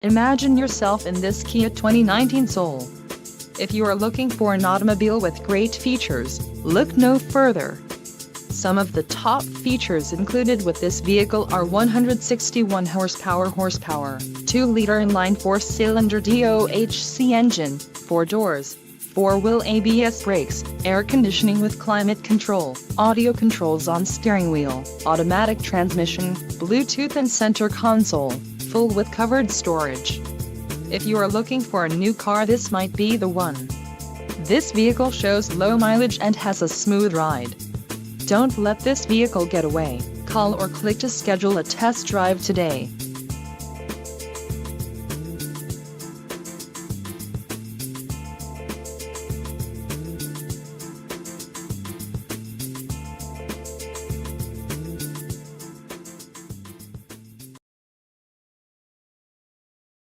Imagine yourself in this Kia 2019 Soul. If you are looking for an automobile with great features, look no further. Some of the top features included with this vehicle are 161 horsepower, 2-liter inline 4-cylinder DOHC engine, 4 doors, 4-wheel ABS brakes, air conditioning with climate control, audio controls on steering wheel, automatic transmission, Bluetooth and center console, full with covered storage. If you are looking for a new car, this might be the one. This vehicle shows low mileage and has a smooth ride. Don't let this vehicle get away. Call or click to schedule a test drive today.